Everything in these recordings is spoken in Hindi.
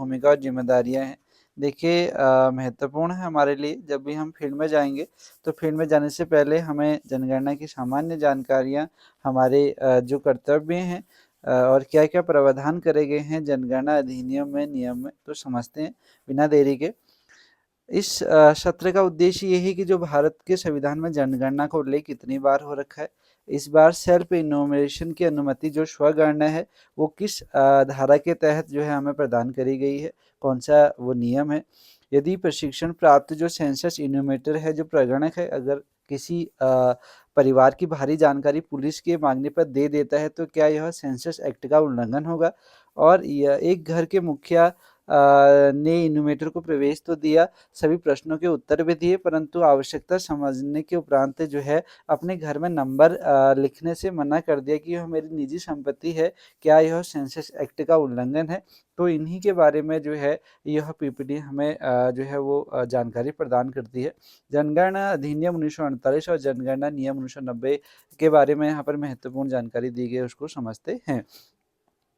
भूमिका और ज़िम्मेदारियाँ हैं। देखिए महत्वपूर्ण है हमारे लिए जब भी हम फील्ड में जाएँगे, तो फील्ड में जाने से पहले हमें जनगणना की सामान्य जानकारियाँ, हमारे जो कर्तव्य हैं और क्या-क्या प्रावधान करे गए हैं जनगणना अधिनियम में, नियम में, तो समझते हैं बिना देरी के। इस सत्र का उद्देश्य ये है कि जो भारत के संविधान में जनगणना का उल्लेख कितनी बार हो रखा है, इस बार सेल्फ इन्यूमरेशन की अनुमति जो स्वगणना है, वो किस धारा के तहत जो है हमें प्रदान करी गई है, कौन-सा वो नियम है। यदि प्रशिक्षण प्राप्त जो सेंसस इन्यूमरेटर है, जो प्रगणक है, अगर किसी परिवार की बाहरी जानकारी पुलिस के माँगने पर दे देता है, तो क्या यह सेंसस एक्ट का उल्लंघन होगा? और यह एक घर के मुखिया ने इन्यूमरेटर को प्रवेश तो दिया, सभी प्रश्नों के उत्तर भी दिए, परंतु आवश्यकता समझने के उपरांत जो है अपने घर में नंबर लिखने से मना कर दिया कि यह मेरी निजी संपत्ति है, क्या यह सेंसस एक्ट का उल्लंघन है? तो इन्हीं के बारे में जो है यह पीपीटी हमें जो है वो जानकारी प्रदान करती है। जनगणना अधिनियम 1948 और जनगणना नियम 1990 के बारे में यहाँ पर महत्वपूर्ण जानकारी दी गई है, उसको समझते हैं।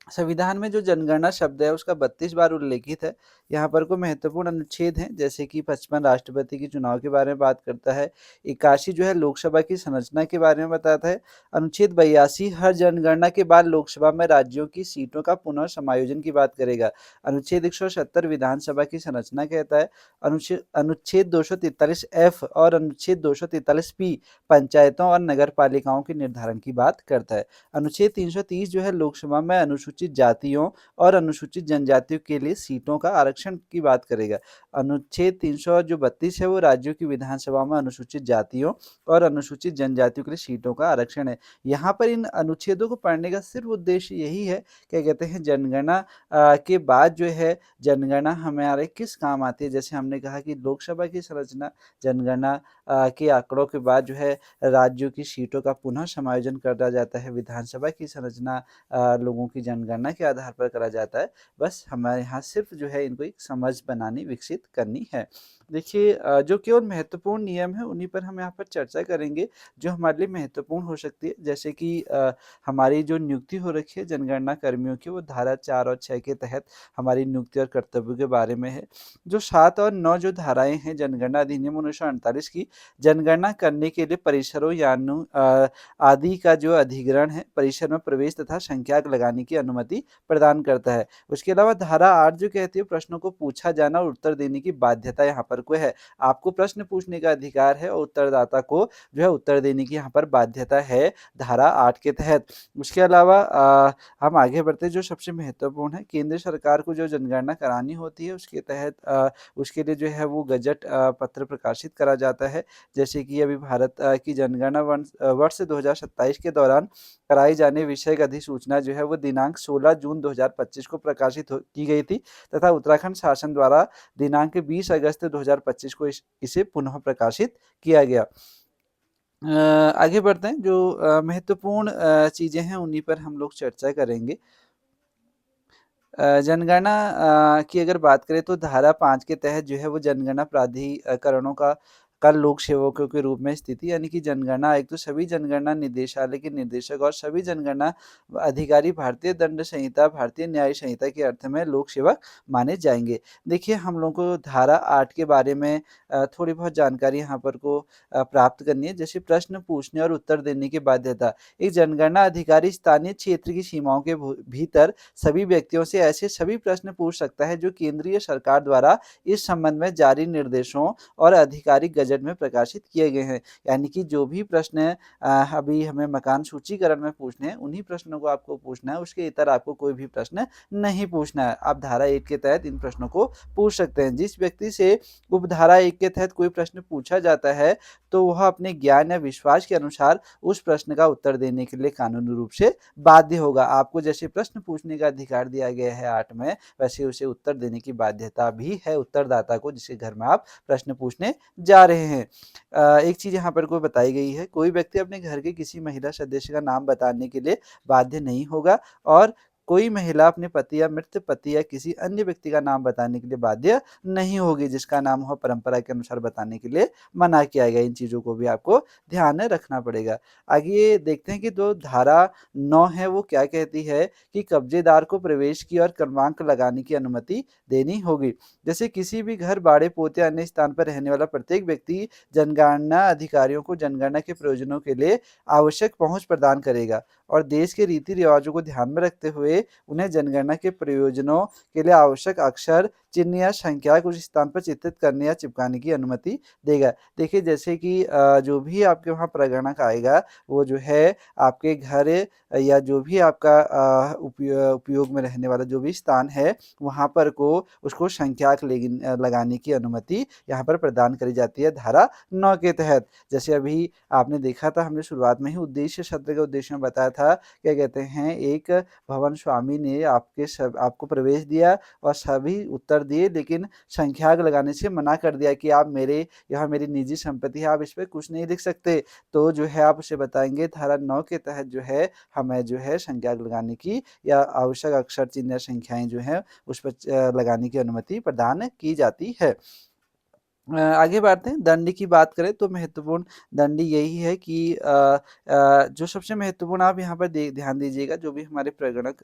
संविधान में जो जनगणना शब्द है उसका 32 बार उल्लेखित है। यहाँ पर कोई महत्वपूर्ण अनुच्छेद हैं जैसे कि 55 राष्ट्रपति के चुनाव के बारे में बात करता है, 81 जो है लोकसभा की संरचना के बारे में बताता है, अनुच्छेद 82 हर जनगणना के बाद लोकसभा में राज्यों की सीटों का पुनः समायोजन की बात करेगा, अनुच्छेद 170 विधानसभा की संरचना कहता है, अनुच्छेद 243 एफ और अनुच्छेद 243 पी पंचायतों और नगर पालिकाओं के निर्धारण की बात करता है। अनुच्छेद 330 जो है लोकसभा में अनुसूचित जातियों और अनुसूचित जनजातियों के लिए सीटों का आरक्षण की बात करेगा। अनुच्छेद 332 है वो राज्यों की विधानसभा में अनुसूचित जातियों और अनुसूचित जनजातियों के लिए सीटों का आरक्षण है। यहाँ पर इन अनुच्छेदों को पढ़ने का सिर्फ उद्देश्य यही है, क्या कहते हैं जनगणना के बाद जो है जनगणना हमारे किस काम आती है। जैसे हमने कहा कि लोकसभा की संरचना, जनगणना के आंकड़ों के बाद जो है राज्यों की सीटों का पुनः समायोजन करा जाता है, विधानसभा की संरचना लोगों की जनगणना के आधार पर करा जाता है। बस हमारे यहाँ सिर्फ जो है इनको एक समझ बनानी, विकसित करनी है। देखिए जो केवल महत्वपूर्ण नियम है उन्हीं पर हम यहाँ पर चर्चा करेंगे, जो हमारे लिए महत्वपूर्ण हो सकती है। जैसे कि हमारी जो नियुक्ति हो रखी है जनगणना कर्मियों की, वो धारा 4 और 6 के तहत हमारी नियुक्ति और कर्तव्यों के बारे में है। जो 7 और 9 जो धाराएँ हैं जनगणना अधिनियम 1948 की, जनगणना करने के लिए परिसरों या आदि का जो अधिग्रहण है, परिसर में प्रवेश तथा संख्याक लगाने की अनुमति प्रदान करता है। उसके अलावा धारा 8 जो कहती है प्रश्नों को पूछा जाना और उत्तर देने की बाध्यता यहाँ पर कोई है। आपको प्रश्न पूछने का अधिकार है और उत्तरदाता को जो है उत्तर देने की यहाँ पर बाध्यता है धारा 8 के तहत। उसके अलावा हम आगे बढ़ते हैं, जो सबसे महत्वपूर्ण है, केंद्र सरकार को जो जनगणना करानी होती है उसके तहत उसके लिए जो है वो गजट पत्र प्रकाशित करा जाता है। जैसे कि अभी भारत की जनगणना वर्ष 2027 के दौरान कराई जाने विषयक अधिसूचना जो है वो दिनांक 16 जून 2025 को प्रकाशित की गई थी तथा उत्तराखंड शासन द्वारा दिनांक 20 अगस्त 2025 को इसे पुनः प्रकाशित किया गया। आगे बढ़ते हैं, जो महत्वपूर्ण चीज़ें हैं उन्हीं पर हम लोग चर्चा करेंगे। जनगणना की अगर बात करें तो धारा 5 के तहत जो है वो जनगणना प्राधिकरणों का लोक सेवकों के रूप में स्थिति, यानी कि जनगणना आयुक्त तो सभी जनगणना निदेशालय के निदेशक और सभी जनगणना अधिकारी भारतीय दंड संहिता, भारतीय न्याय संहिता के अर्थ में लोक सेवक माने जाएंगे। देखिए हम लोगों को धारा 8 के बारे में थोड़ी बहुत जानकारी यहाँ पर को प्राप्त करनी है। जैसे प्रश्न पूछने और उत्तर देने की बाध्यता, एक जनगणना अधिकारी स्थानीय क्षेत्र की सीमाओं के भीतर सभी व्यक्तियों से ऐसे सभी प्रश्न पूछ सकता है जो केंद्रीय सरकार द्वारा इस संबंध में जारी निर्देशों और आधिकारिक गजट में प्रकाशित किए गए हैं। यानी कि जो भी प्रश्न अभी हमें मकान सूचीकरण में पूछने हैं उन्हीं प्रश्नों को आपको पूछना है, उसके इतर आपको कोई भी प्रश्न नहीं पूछना है। आप धारा 1 के तहत इन प्रश्नों को पूछ सकते हैं। जिस व्यक्ति से उपधारा 1 के तहत कोई प्रश्न पूछा जाता है तो वह अपने ज्ञान या विश्वास के अनुसार उस प्रश्न का उत्तर देने के लिए कानूनी रूप से बाध्य होगा। आपको जैसे प्रश्न पूछने का अधिकार दिया गया है 8 में, वैसे उसे उत्तर देने की बाध्यता भी है उत्तरदाता को जिसके घर में आप प्रश्न पूछने जा रहे हैं। एक चीज़ यहाँ पर कोई बताई गई है, कोई व्यक्ति अपने घर के किसी महिला सदस्य का नाम बताने के लिए बाध्य नहीं होगा और कोई महिला अपने पति या मृत पति या किसी अन्य व्यक्ति का नाम बताने के लिए बाध्य नहीं होगी, जिसका नाम वह परंपरा के अनुसार बताने के लिए मना किया गया। इन चीज़ों को भी आपको ध्यान में रखना पड़ेगा। आगे देखते हैं कि जो धारा 9 है वो क्या कहती है कि कब्जेदार को प्रवेश की और क्रमांक लगाने की अनुमति देनी होगी। जैसे किसी भी घर, बाड़े, पोते अन्य स्थान पर रहने वाला प्रत्येक व्यक्ति जनगणना अधिकारियों को जनगणना के प्रयोजनों के लिए आवश्यक पहुंच प्रदान करेगा और देश के रीति रिवाजों को ध्यान में रखते हुए उन्हें जनगणना के प्रयोजनों के लिए आवश्यक अक्षर, चिन्ह या संख्या उस स्थान पर चित्रित करने या चिपकाने की अनुमति देगा। देखिए जैसे कि जो भी आपके वहाँ प्रगणक आएगा वो जो है आपके घर या जो भी आपका उपयोग में रहने वाला जो भी स्थान है वहाँ पर को उसको संख्याक लगाने की अनुमति यहाँ पर प्रदान करी जाती है धारा 9 के तहत। जैसे अभी आपने देखा था, हमने शुरुआत में ही उद्देश्य शब्द के उद्देश्य में बताया था, क्या कहते हैं, एक भवन स्वामी ने आपको प्रवेश दिया और सभी उत्तर दिए, लेकिन संख्याक लगाने से मना कर दिया कि आप यह मेरी निजी संपत्ति है, आप इस पर कुछ नहीं लिख सकते। तो जो है आप उसे बताएंगे धारा 9 के तहत जो है हमें जो है संख्याक लगाने की या आवश्यक अक्षर, चिन्ह या संख्याएं जो है उस पर लगाने की अनुमति प्रदान की जाती है। आगे बढ़ते हैं। दंड की बात करें तो महत्वपूर्ण दंड यही है कि जो सबसे महत्वपूर्ण आप यहाँ पर ध्यान दीजिएगा, जो भी हमारे प्रगणक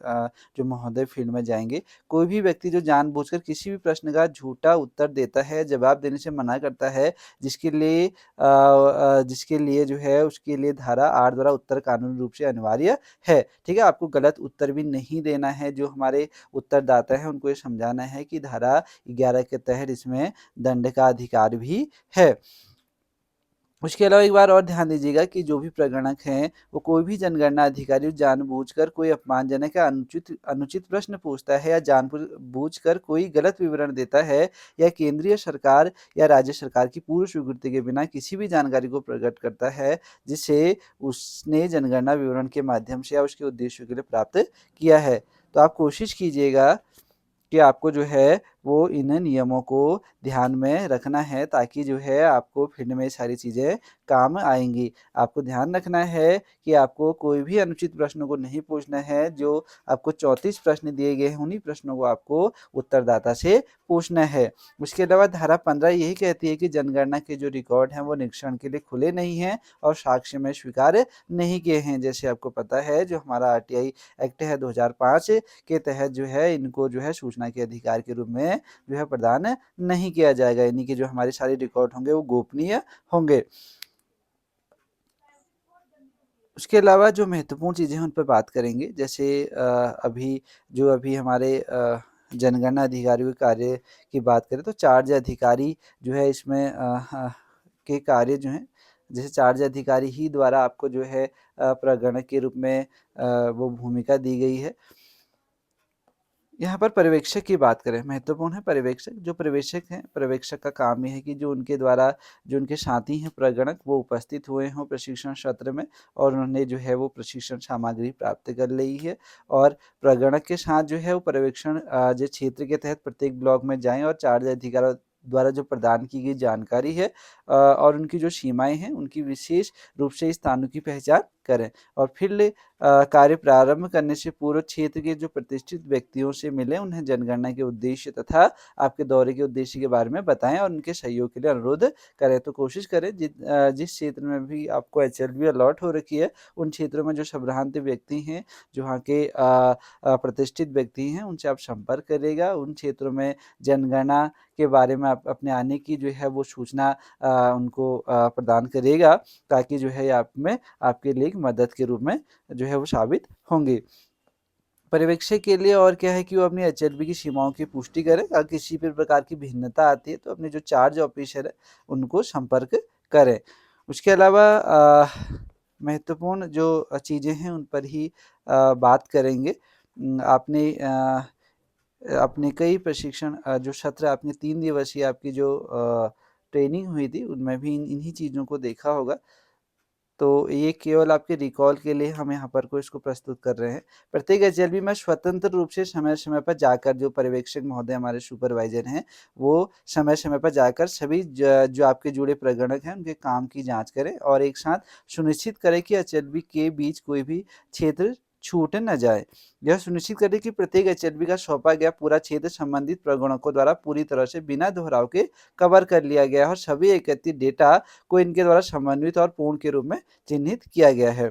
जो महोदय फील्ड में जाएंगे, कोई भी व्यक्ति जो जानबूझकर किसी भी प्रश्न का झूठा उत्तर देता है, जवाब देने से मना करता है, जिसके लिए जो है उसके लिए धारा 8 द्वारा उत्तर कानूनी रूप से अनिवार्य है। ठीक है, आपको गलत उत्तर भी नहीं देना है। जो हमारे उत्तरदाता हैं उनको ये समझाना है कि धारा 11 के तहत इसमें दंड का अधिकार भी है। उसके अलावा एक बार और ध्यान दीजिएगा कि जो भी प्रगणक हैं वो कोई भी जनगणना अधिकारी जानबूझकर कोई अपमानजनक या अनुचित प्रश्न पूछता है या जानबूझकर कोई गलत विवरण देता है या केंद्रीय सरकार या राज्य सरकार की पूर्व स्वीकृति के बिना किसी भी जानकारी को प्रकट करता है जिसे उसने जनगणना विवरण के माध्यम से या उसके उद्देश्यों के लिए प्राप्त किया है। तो आप कोशिश कीजिएगा कि आपको जो है वो इन नियमों को ध्यान में रखना है, ताकि जो है आपको फील्ड में सारी चीज़ें काम आएंगी। आपको ध्यान रखना है कि आपको कोई भी अनुचित प्रश्नों को नहीं पूछना है। जो आपको 34 प्रश्न दिए गए हैं उन्हीं प्रश्नों को आपको उत्तरदाता से पूछना है। उसके अलावा धारा 15 यही कहती है कि जनगणना के जो रिकॉर्ड हैं वो निरीक्षण के लिए खुले नहीं हैं और साक्ष्य में स्वीकार नहीं किए हैं। जैसे आपको पता है जो हमारा RTI एक्ट है 2005 के तहत जो है इनको जो है सूचना के अधिकार के रूप में जो है प्रदान नहीं किया जाएगा। यानी कि जो हमारे सारे रिकॉर्ड होंगे वो गोपनीय होंगे। उसके अलावा जो महत्वपूर्ण चीज़ें हैं उन पर बात करेंगे। जैसे अभी हमारे जनगणना अधिकारियों के कार्य की बात करें तो चार्ज अधिकारी जो है इसमें के कार्य जो हैं, जैसे चार्ज अधिकारी ही द्वारा आपको जो है प्रगणक के रूप में वो भूमिका दी गई है। यहाँ पर पर्यवेक्षक की बात करें, महत्वपूर्ण है पर्यवेक्षक। जो पर्यवेक्षक हैं, पर्यवेक्षक का काम यह है कि जो उनके द्वारा जो उनके साथी हैं प्रगणक वो उपस्थित हुए हों प्रशिक्षण सत्र में और उन्होंने जो है वो प्रशिक्षण सामग्री प्राप्त कर ली है और प्रगणक के साथ जो है वो पर्यवेक्षण जो क्षेत्र के तहत प्रत्येक ब्लॉक में जाएं और चार्ज अधिकारी द्वारा जो प्रदान की गई जानकारी है और उनकी जो सीमाएं हैं उनकी विशेष रूप से स्थानों की पहचान करें और फिर कार्य प्रारंभ करने से पूर्व क्षेत्र के जो प्रतिष्ठित व्यक्तियों से मिलें, उन्हें जनगणना के उद्देश्य तथा आपके दौरे के उद्देश्य के बारे में बताएं और उनके सहयोग के लिए अनुरोध करें। तो कोशिश करें जिस क्षेत्र में भी आपको HLB अलॉट हो रखी है उन क्षेत्रों में जो संभ्रांत व्यक्ति हैं, जो वहाँ के प्रतिष्ठित व्यक्ति हैं, उनसे आप संपर्क करिएगा। उन क्षेत्रों में जनगणना के बारे में आप अपने आने की जो है वो सूचना उनको प्रदान करिएगा, ताकि जो है आपके लिए मदद के रूप में जो है वो साबित होंगे। पर्यवेक्षक के लिए और क्या है कि वो अपनी HLB की सीमाओं की पुष्टि करें। अगर किसी भी प्रकार की भिन्नता आती है तो अपने जो चार्ज ऑफिसर है उनको संपर्क करें। उसके अलावा महत्वपूर्ण जो चीज़ें हैं उन पर ही बात करेंगे। आपने अपने कई प्रशिक्षण जो सत्र आपने 3 दिवसीय आपकी जो ट्रेनिंग हुई थी उनमें भी इन्हीं चीज़ों को देखा होगा। तो ये केवल आपके रिकॉल के लिए हम यहाँ पर को इसको प्रस्तुत कर रहे हैं। प्रत्येक HLB में स्वतंत्र रूप से समय-समय पर जाकर जो पर्यवेक्षक महोदय हमारे सुपरवाइज़र हैं, वो समय-समय पर जाकर सभी जो आपके जुड़े प्रगणक हैं, उनके काम की जाँच करें और एक साथ सुनिश्चित करें कि HLB के बीच कोई भी क्षेत्र छूट न जाए। यह सुनिश्चित करें कि प्रत्येक एचएलवी का सौंपा गया पूरा क्षेत्र संबंधित प्रगणकों द्वारा पूरी तरह से बिना दोहराव के कवर कर लिया गया है और सभी एकत्रित डेटा को इनके द्वारा समन्वित और पूर्ण के रूप में चिन्हित किया गया है।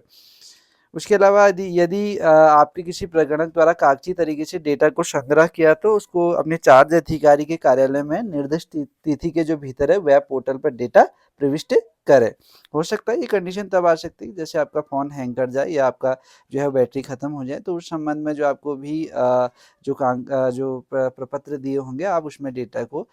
उसके अलावा यदि यदि आपके किसी प्रगणक द्वारा कागजी तरीके से डेटा को संग्रह किया तो उसको अपने चार्ज अधिकारी के कार्यालय में निर्दिष्ट तिथि के जो भीतर है वेब पोर्टल पर डेटा प्रविष्ट करें। हो सकता है ये कंडीशन तब आ सकती है जैसे आपका फ़ोन हैंग कर जाए या आपका जो है बैटरी ख़त्म हो जाए, तो उस संबंध में जो आपको भी जो प्रपत्र दिए होंगे आप उसमें डेटा को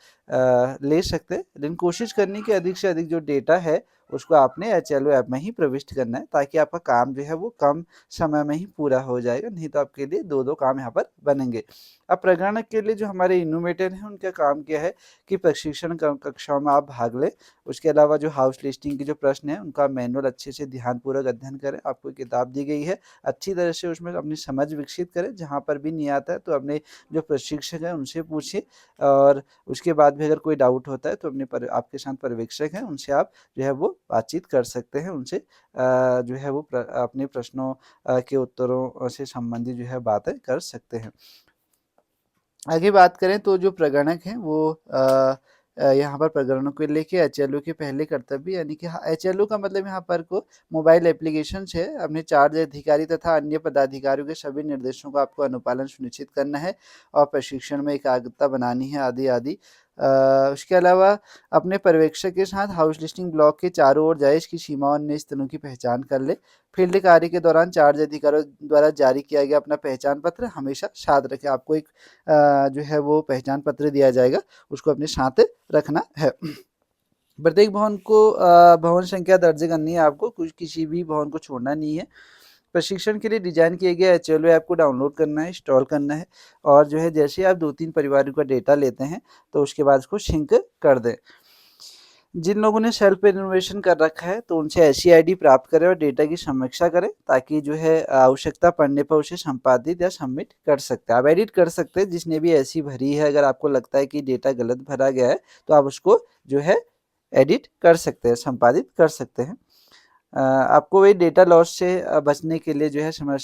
ले सकते हैं। लेकिन कोशिश करनी कि अधिक से अधिक जो डेटा है उसको आपने एचएलओ ऐप में ही प्रविष्ट करना है ताकि आपका काम जो है वो कम समय में ही पूरा हो जाएगा, नहीं तो आपके लिए 2-2 काम यहाँ पर बनेंगे। अब प्रगणक के लिए जो हमारे इनोवेटर हैं उनका काम क्या है कि प्रशिक्षण कक्षाओं में आप भाग लें। उसके अलावा जो हाउस लिस्टिंग के जो प्रश्न हैं उनका मैनुअल अच्छे से ध्यानपूर्वक अध्ययन करें। आपको किताब दी गई है, अच्छी तरह से उसमें अपनी समझ विकसित करें। जहाँ पर भी नहीं आता है तो अपने जो प्रशिक्षक हैं उनसे पूछिए और उसके बाद भी अगर कोई डाउट होता है तो आपके साथ पर्यवेक्षक हैं उनसे आप जो है वो बातचीत कर सकते हैं। उनसे जो है वो अपने प्रश्नों के उत्तरों से संबंधित जो है बातें कर सकते हैं। आगे बात करें तो जो प्रगणक हैं वो यहाँ पर प्रगणकों को लेके एचएलओ के पहले कर्तव्य यानी कि एचएलओ का मतलब यहाँ पर को मोबाइल एप्लीकेशन है। अपने चार्ज अधिकारी तथा अन्य पदाधिकारियों के सभी निर्देशों का आपको अनुपालन सुनिश्चित करना है और प्रशिक्षण में एकाग्रता बनानी है आदि आदि। उसके अलावा अपने पर्यवेक्षक के साथ हाउस लिस्टिंग ब्लॉक के चारों ओर जायज़ की सीमाओं अन्य स्थलों की पहचान कर ले। फील्ड कार्य के दौरान चार्ज अधिकारियों द्वारा जारी किया गया अपना पहचान पत्र हमेशा साथ रखें। आपको एक जो है वो पहचान पत्र दिया जाएगा, उसको अपने साथ रखना है। प्रत्येक भवन को भवन संख्या दर्ज करनी है आपको, कुछ किसी भी भवन को छोड़ना नहीं है। प्रशिक्षण के लिए डिज़ाइन किए गए एचएलओ ऐप को डाउनलोड करना है, इंस्टॉल करना है और जो है जैसे ही आप 2-3 परिवारों का डेटा लेते हैं तो उसके बाद उसको सिंक कर दें। जिन लोगों ने सेल्फ इनोवेशन कर रखा है तो उनसे ऐसी आईडी प्राप्त करें और डेटा की समीक्षा करें ताकि जो है आवश्यकता पड़ने पर उसे संपादित या सबमिट कर सकते हैं। आप एडिट कर सकते हैं, जिसने भी ऐसी भरी है अगर आपको लगता है कि डेटा गलत भरा गया है तो आप उसको जो है एडिट कर सकते हैं, संपादित कर सकते हैं। आपको वही डेटा लॉस से बचने के लिए जो है समय